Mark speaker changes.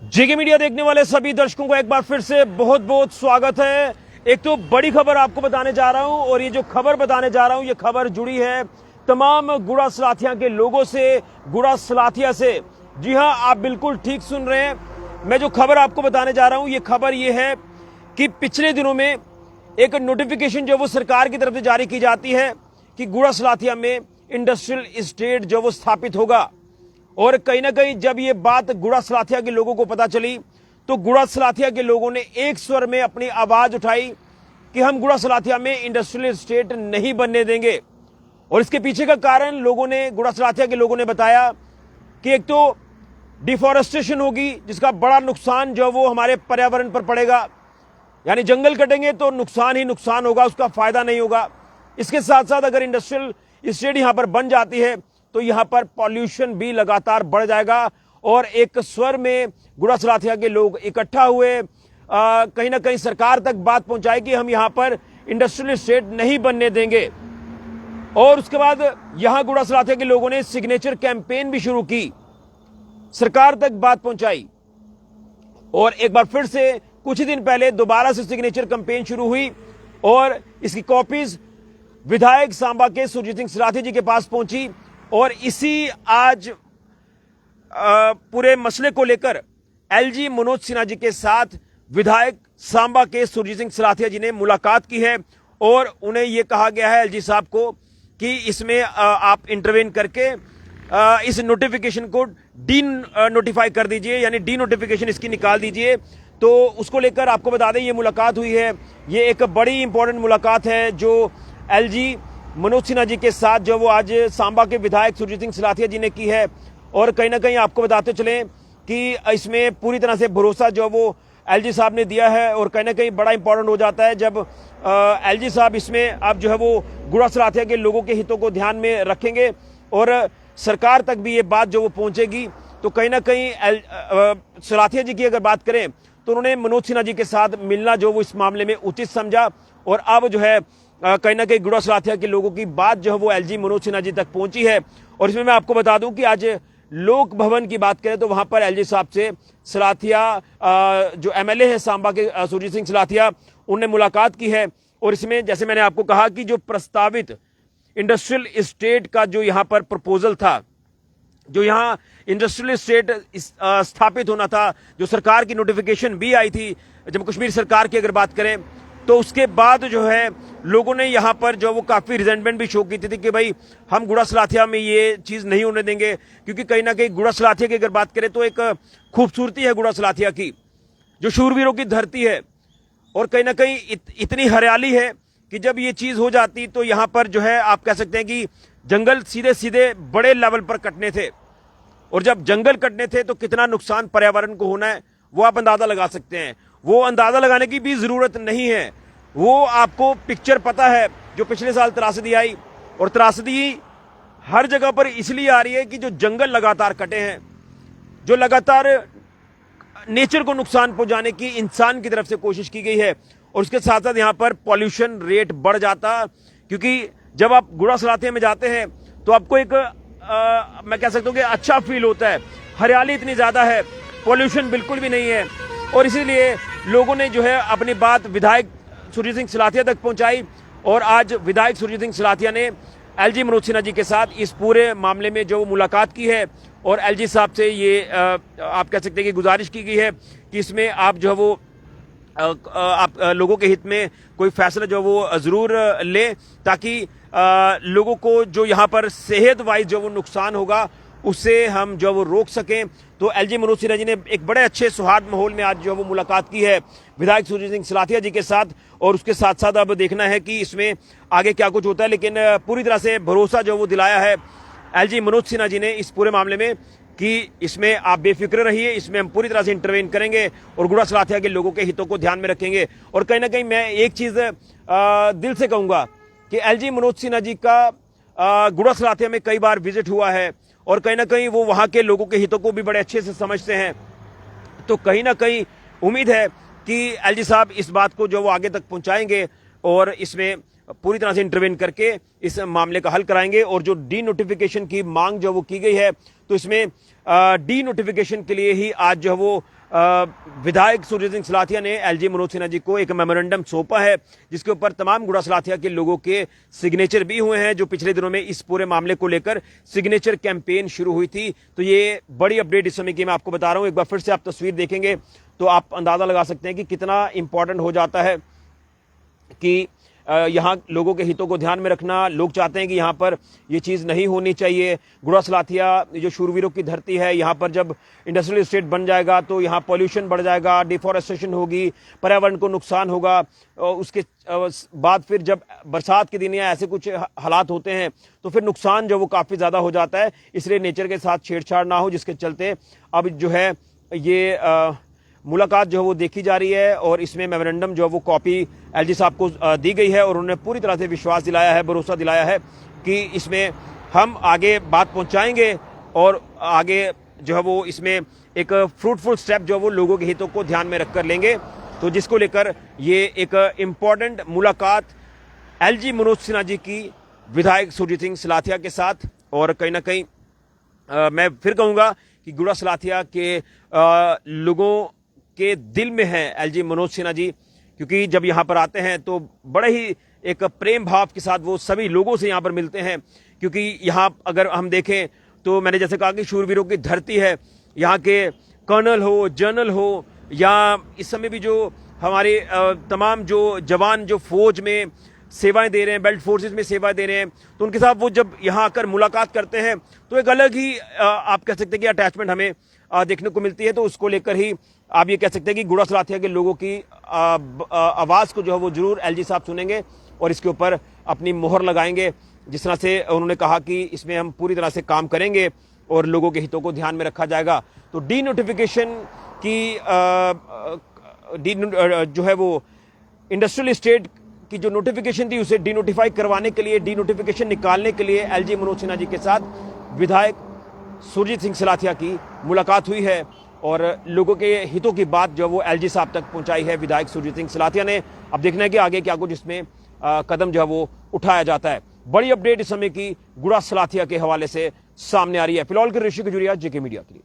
Speaker 1: जेके media देखने वाले सभी दर्शकों को एक बार फिर से बहुत बहुत स्वागत है। एक तो बड़ी खबर आपको बताने जा रहा हूं और ये जो खबर बताने जा रहा हूं ये खबर जुड़ी है तमाम गुड़ा सलाथिया के लोगों से, गुड़ा सलाथिया से। जी हां, आप बिल्कुल ठीक सुन रहे हैं। मैं जो खबर आपको बताने जा रहा हूं ये खबर ये है कि पिछले दिनों में एक नोटिफिकेशन जो वो सरकार की तरफ से जारी की जाती है कि गुड़ा सलाथिया में इंडस्ट्रियल एस्टेट जो वो स्थापित होगा। और कहीं ना कहीं जब ये बात गुड़ा सलाथिया के लोगों को पता चली तो गुड़ा सलाथिया के लोगों ने एक स्वर में अपनी आवाज उठाई कि हम गुड़ा सलाथिया में इंडस्ट्रियल एस्टेट नहीं बनने देंगे। और इसके पीछे का कारण गुड़ा सलाथिया के लोगों ने बताया कि एक तो डिफॉरेस्टेशन होगी जिसका बड़ा नुकसान जो वो हमारे पर्यावरण पर पड़ेगा, यानी जंगल कटेंगे तो नुकसान ही नुकसान होगा, उसका फायदा नहीं होगा। इसके साथ साथ अगर इंडस्ट्रियल एस्टेट यहां पर बन जाती है तो यहां पर पॉल्यूशन भी लगातार बढ़ जाएगा। और एक स्वर में गुड़ा सलाथिया के लोग इकट्ठा हुए, कहीं ना कहीं सरकार तक बात पहुंचाई कि हम यहां पर इंडस्ट्रियल एस्टेट नहीं बनने देंगे। और उसके बाद यहां गुड़ा सलाथिया के लोगों ने सिग्नेचर कैंपेन भी शुरू की, सरकार तक बात पहुंचाई। और एक बार फिर से कुछ ही दिन पहले दोबारा से सिग्नेचर कैंपेन शुरू हुई और इसकी कॉपीज विधायक सांबा के सुरजीत सिंह सलाथिया जी के पास पहुंची। और इसी आज पूरे मसले को लेकर एलजी मनोज सिन्हा जी के साथ विधायक सांबा के सुरजीत सिंह सलाथिया जी ने मुलाकात की है और उन्हें यह कहा गया है एलजी साहब को कि इसमें आप इंटरवेन करके इस नोटिफिकेशन को डी नोटिफाई कर दीजिए, यानी डी नोटिफिकेशन इसकी निकाल दीजिए। तो उसको लेकर आपको बता दें ये मुलाकात हुई है, ये एक बड़ी इंपॉर्टेंट मुलाकात है जो एलजी मनोज सिन्हा जी के साथ जो वो आज सांबा के विधायक सुरजीत सिंह सलाथिया जी ने की है। और कहीं ना कहीं आपको बताते चलें कि इसमें पूरी तरह से भरोसा जो वो एलजी साहब ने दिया है। और कहीं ना कहीं बड़ा इंपॉर्टेंट हो जाता है जब एलजी साहब इसमें आप जो है वो गुड़ा सलाथिया के लोगों के हितों को ध्यान में रखेंगे और सरकार तक भी ये बात जो वो पहुंचेगी। तो कहीं ना कहीं सलाथिया जी की अगर बात करें तो उन्होंने मनोज सिन्हा जी के साथ मिलना जो वो इस मामले में उचित समझा। और अब जो है कहीं ना कहीं गुड़ा सलाथिया के लोगों की बात जो है वो एलजी मनोज सिन्हा जी तक पहुंची है। और इसमें मैं आपको बता दूं कि आज लोक भवन की बात करें तो वहां पर एलजी साहब से सलाथिया जो एमएलए है सांबा के सुरजीत सिंह सलाथिया, उन्होंने मुलाकात की है। और इसमें जैसे मैंने आपको कहा कि जो प्रस्तावित इंडस्ट्रियल एस्टेट का जो यहां पर प्रपोजल था, जो यहां इंडस्ट्रियल एस्टेट स्थापित होना था, जो सरकार की नोटिफिकेशन भी आई थी जम्मू कश्मीर सरकार की अगर बात करें, तो उसके बाद जो है लोगों ने यहां पर जो वो काफी रिजेंटमेंट भी शो की थी कि भाई हम गुड़ा सलाथिया में ये चीज नहीं होने देंगे। क्योंकि कहीं ना कहीं गुड़ा सलाथिया की अगर बात करें तो एक खूबसूरती है गुड़ा सलाथिया की, जो शूरवीरों की धरती है। और कहीं ना कहीं इतनी हरियाली है कि जब ये चीज हो जाती तो यहां पर जो है आप कह सकते हैं कि जंगल सीधे सीधे बड़े लेवल पर कटने थे। और जब जंगल कटने थे तो कितना नुकसान पर्यावरण को होना है वो आप अंदाजा लगा सकते हैं। वो अंदाजा लगाने की भी जरूरत नहीं है, वो आपको पिक्चर पता है जो पिछले साल त्रासदी आई। और त्रासदी हर जगह पर इसलिए आ रही है कि जो जंगल लगातार कटे हैं, जो लगातार नेचर को नुकसान पहुंचाने की इंसान की तरफ से कोशिश की गई है। और उसके साथ साथ यहां पर पॉल्यूशन रेट बढ़ जाता, क्योंकि जब आप गुड़ा सलाथिया में जाते हैं तो आपको एक मैं कह सकता हूं कि अच्छा फील होता है। हरियाली इतनी ज्यादा है, पॉल्यूशन बिल्कुल भी नहीं है। और इसीलिए लोगों ने जो है अपनी बात विधायक सुरजीत सिंह सलाथिया तक पहुंचाई। और आज विधायक सुरजीत सिंह सलाथिया ने एलजी मनोज सिन्हा जी के साथ इस पूरे मामले में जो मुलाकात की है और एलजी साहब से ये आप कह सकते हैं कि गुजारिश की गई है कि इसमें आप जो है वो आप लोगों के हित में कोई फैसला जो वो जरूर ले, ताकि लोगों को जो यहाँ पर सेहत वाइज जो वो नुकसान होगा उससे हम जो वो रोक सकें। तो एलजी मनोज सिन्हा जी ने एक बड़े अच्छे सौहार्द माहौल में आज जो वो मुलाकात की है विधायक सुरजीत सिंह सलाथिया जी के साथ। और उसके साथ साथ अब देखना है कि इसमें आगे क्या कुछ होता है, लेकिन पूरी तरह से भरोसा जो वो दिलाया है एलजी मनोज सिन्हा जी ने इस पूरे मामले में कि इसमें आप बेफिक्र रहिए, इसमें हम पूरी तरह से इंटरवेन करेंगे और गुड़ा सलाथिया के लोगों के हितों को ध्यान में रखेंगे। और कहीं ना कहीं मैं एक चीज दिल से कहूंगा कि एलजी मनोज सिन्हा जी का गुड़ा सलाथिया में कई बार विजिट हुआ है और कहीं ना कहीं वो वहां के लोगों के हितों को भी बड़े अच्छे से समझते हैं। तो कहीं ना कहीं उम्मीद है कि एलजी साहब इस बात को जो वो आगे तक पहुंचाएंगे और इसमें पूरी तरह से इंटरवेन करके इस मामले का हल कराएंगे। और जो डी नोटिफिकेशन की मांग जो वो की गई है तो इसमें डी नोटिफिकेशन के लिए ही आज जो है वो विधायक सुरजीत सिंह सलाथिया ने एलजी मनोज सिन्हा जी को एक मेमोरेंडम सौंपा है, जिसके ऊपर तमाम गुड़ा सलाथिया के लोगों के सिग्नेचर भी हुए हैं, जो पिछले दिनों में इस पूरे मामले को लेकर सिग्नेचर कैंपेन शुरू हुई थी। तो ये बड़ी अपडेट इस समय की मैं आपको बता रहा हूं। एक बार फिर से आप तस्वीर देखेंगे तो आप अंदाजा लगा सकते हैं कि कितना इंपॉर्टेंट हो जाता है कि यहाँ लोगों के हितों को ध्यान में रखना। लोग चाहते हैं कि यहाँ पर ये चीज़ नहीं होनी चाहिए। गुड़ा सलाथिया जो शूरवीरों की धरती है, यहाँ पर जब इंडस्ट्रियल एस्टेट बन जाएगा तो यहाँ पॉल्यूशन बढ़ जाएगा, डिफॉरेस्टेशन होगी, पर्यावरण को नुकसान होगा। उसके बाद फिर जब बरसात के दिन या ऐसे कुछ हालात होते हैं तो फिर नुकसान जो वो काफ़ी ज़्यादा हो जाता है। इसलिए नेचर के साथ छेड़छाड़ ना हो, जिसके चलते अब जो है ये मुलाकात जो है वो देखी जा रही है और इसमें मेमोरेंडम जो है वो कॉपी एलजी साहब को दी गई है और उन्होंने पूरी तरह से विश्वास दिलाया है, भरोसा दिलाया है कि इसमें हम आगे बात पहुंचाएंगे और आगे जो है वो इसमें एक फ्रूटफुल स्टेप जो है वो लोगों के हितों को ध्यान में रखकर लेंगे। तो जिसको लेकर ये एक इम्पॉर्टेंट मुलाकात एलजी मनोज सिन्हा जी की विधायक सुरजीत सिंह सलाथिया के साथ, और कहीं ना कहीं मैं फिर कहूँगा कि गुड़ा सलाथिया के लोगों के दिल में है एलजी मनोज सिन्हा जी, क्योंकि जब यहाँ पर आते हैं तो बड़े ही एक प्रेम भाव के साथ वो सभी लोगों से यहाँ पर मिलते हैं। क्योंकि यहाँ अगर हम देखें तो मैंने जैसे कहा कि शूरवीरों की धरती है, यहाँ के कर्नल हो, जनरल हो, या इस समय भी जो हमारे तमाम जो जवान जो फौज में सेवाएं दे रहे हैं, बेल्ट फोर्सेस में सेवाएं दे रहे हैं, तो उनके साथ वो जब यहाँ आकर मुलाकात करते हैं तो एक अलग ही आप कह सकते हैं कि अटैचमेंट हमें देखने को मिलती है। तो उसको लेकर ही आप ये कह सकते हैं कि गुड़ा सलाथिया के लोगों की आवाज़ को जो है वो जरूर एलजी साहब सुनेंगे और इसके ऊपर अपनी मोहर लगाएंगे। जिस तरह से उन्होंने कहा कि इसमें हम पूरी तरह से काम करेंगे और लोगों के हितों को ध्यान में रखा जाएगा। तो डी नोटिफिकेशन की जो है वो इंडस्ट्रियल एस्टेट की जो नोटिफिकेशन थी उसे डी नोटिफाई करवाने के लिए, डी नोटिफिकेशन निकालने के लिए एलजी मनोज सिन्हा जी के साथ विधायक सुरजीत सिंह सलाथिया की मुलाकात हुई है और लोगों के हितों की बात जो वो एलजी साहब तक पहुंचाई है विधायक सुरजीत सिंह सलाथिया ने। अब देखना है कि आगे क्या कुछ इसमें कदम जो है वो उठाया जाता है। बड़ी अपडेट इस समय की गुड़ा सलाथिया के हवाले से सामने आ रही है। फिलहाल के ऋषि खजूरिया, जेके मीडिया के लिए।